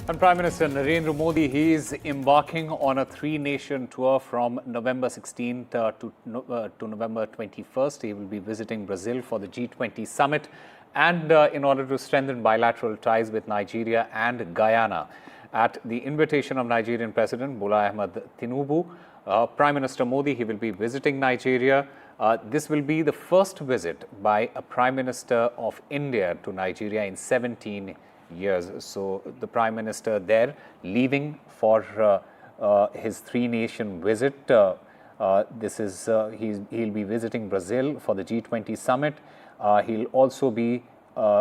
And Prime Minister Narendra Modi, he is embarking on a three-nation tour from November 16th to November 21st. He will be visiting Brazil for the G20 Summit and in order to strengthen bilateral ties with Nigeria and Guyana. At the invitation of Nigerian President Bola Ahmed Tinubu, Prime Minister Modi, he will be visiting Nigeria. This will be the first visit by a Prime Minister of India to Nigeria in 17 years. So the Prime Minister there leaving for his three-nation visit. He'll be visiting Brazil for the G20 Summit. He'll also be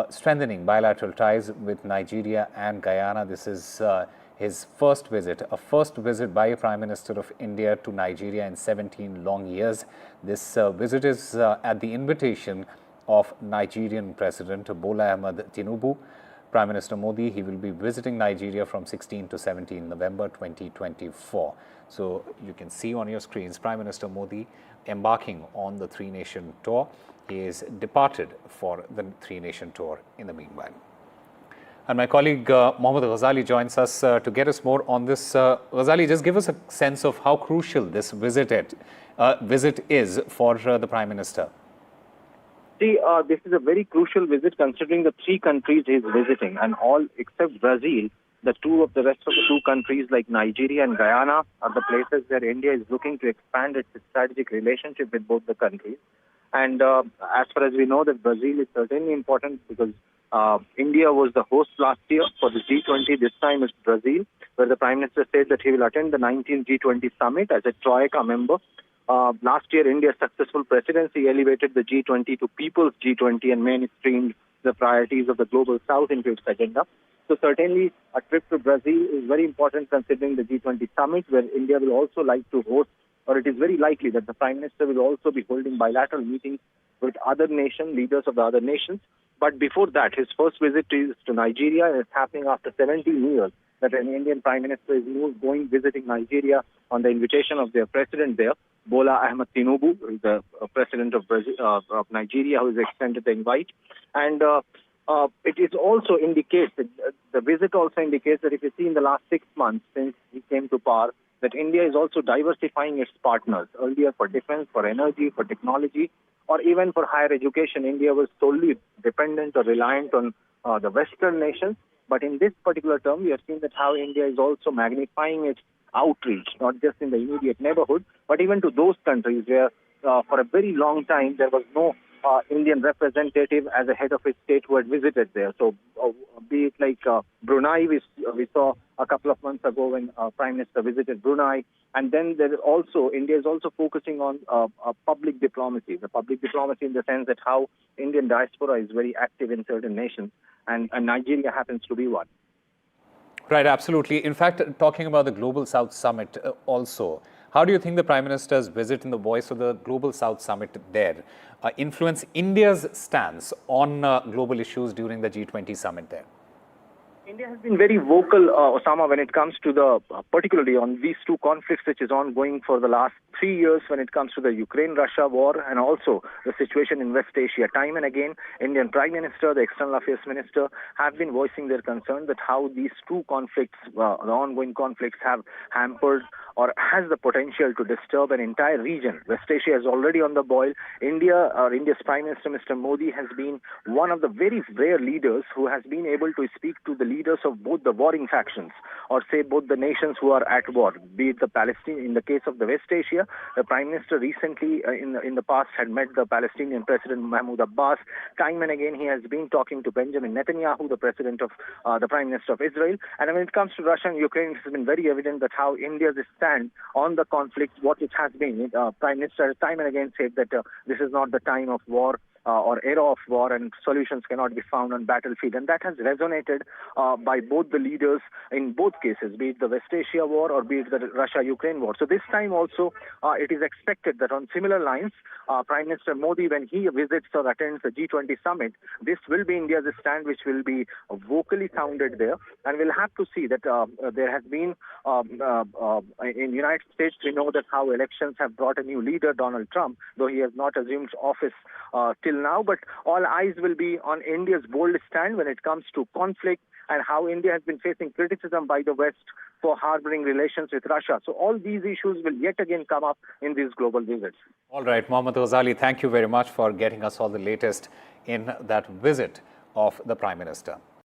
strengthening bilateral ties with Nigeria and Guyana. This is his first visit, by a Prime Minister of India to Nigeria in 17 long years. This visit is at the invitation of Nigerian President Bola Ahmed Tinubu. Prime Minister Modi, he will be visiting Nigeria from 16 to 17 November 2024. So you can see on your screens Prime Minister Modi embarking on the three-nation tour. He is departed for the three-nation tour in the meanwhile. And my colleague Mohammed Ghazali joins us to get us more on this. Ghazali, just give us a sense of how crucial this visit is for the Prime Minister. See, this is a very crucial visit considering the three countries he is visiting, and all except Brazil, the rest of the two countries like Nigeria and Guyana are the places where India is looking to expand its strategic relationship with both the countries. And as far as we know, that Brazil is certainly important because India was the host last year for the G20. This time it's Brazil, where the Prime Minister said that he will attend the 19th G20 Summit as a Troika member. Last year, India's successful presidency elevated the G20 to People's G20 and mainstreamed the priorities of the Global South into its agenda. So certainly, a trip to Brazil is very important considering the G20 Summit, where India will also like to host, or it is very likely that the Prime Minister will also be holding bilateral meetings with other leaders of the other nations. But before that, his first visit is to Nigeria, and it's happening after 17 years that an Indian Prime Minister is visiting Nigeria on the invitation of their president there, Bola Ahmed Tinubu, who is the president of Nigeria, who has extended the invite. And it is also indicates, the visit also indicates that if you see in the last 6 months since he came to power, that India is also diversifying its partners. Earlier for defense, for energy, for technology, or even for higher education, India was solely dependent or reliant on the Western nations. But in this particular term, we have seen that how India is also magnifying its outreach, not just in the immediate neighborhood, but even to those countries where for a very long time there was no Indian representative as a head of a state who had visited there. So be it like Brunei, we saw a couple of months ago when Prime Minister visited Brunei. And then there is also, India is also focusing on public diplomacy. The public diplomacy in the sense that how Indian diaspora is very active in certain nations, and Nigeria happens to be one. Right, absolutely. In fact, talking about the Global South Summit also, how do you think the Prime Minister's visit in the voice of the Global South Summit there influence India's stance on global issues during the G20 Summit there? India has been very vocal, Osama, when it comes to particularly on these two conflicts which is ongoing for the last 3 years when it comes to the Ukraine-Russia war and also the situation in West Asia. Time and again, Indian Prime Minister, the External Affairs Minister have been voicing their concern that how these two conflicts, the ongoing conflicts have hampered or has the potential to disturb an entire region. West Asia is already on the boil. India's Prime Minister, Mr. Modi, has been one of the very rare leaders who has been able to speak to the leaders of both the warring factions, or say both the nations who are at war, be it the Palestine. In the case of the West Asia, the Prime Minister recently in the past had met the Palestinian President Mahmoud Abbas. Time and again he has been talking to Benjamin Netanyahu, the Prime Minister of Israel. And when it comes to Russia and Ukraine, it has been very evident that how India's stand on the conflict, what it has been. Prime Minister time and again said that this is not the time of war or era of war, and solutions cannot be found on battlefield. And that has resonated by both the leaders in both cases, be it the West Asia war or be it the Russia-Ukraine war. So this time also, it is expected that on similar lines, Prime Minister Modi, when he visits or attends the G20 Summit, this will be India's stand, which will be vocally sounded there. And we'll have to see that there has been, in the United States, we know that how elections have brought a new leader, Donald Trump, though he has not assumed office till till now, but all eyes will be on India's bold stand when it comes to conflict and how India has been facing criticism by the West for harboring relations with Russia. So all these issues will yet again come up in these global visits. All right, Mohammad Ghazali, thank you very much for getting us all the latest in that visit of the Prime Minister.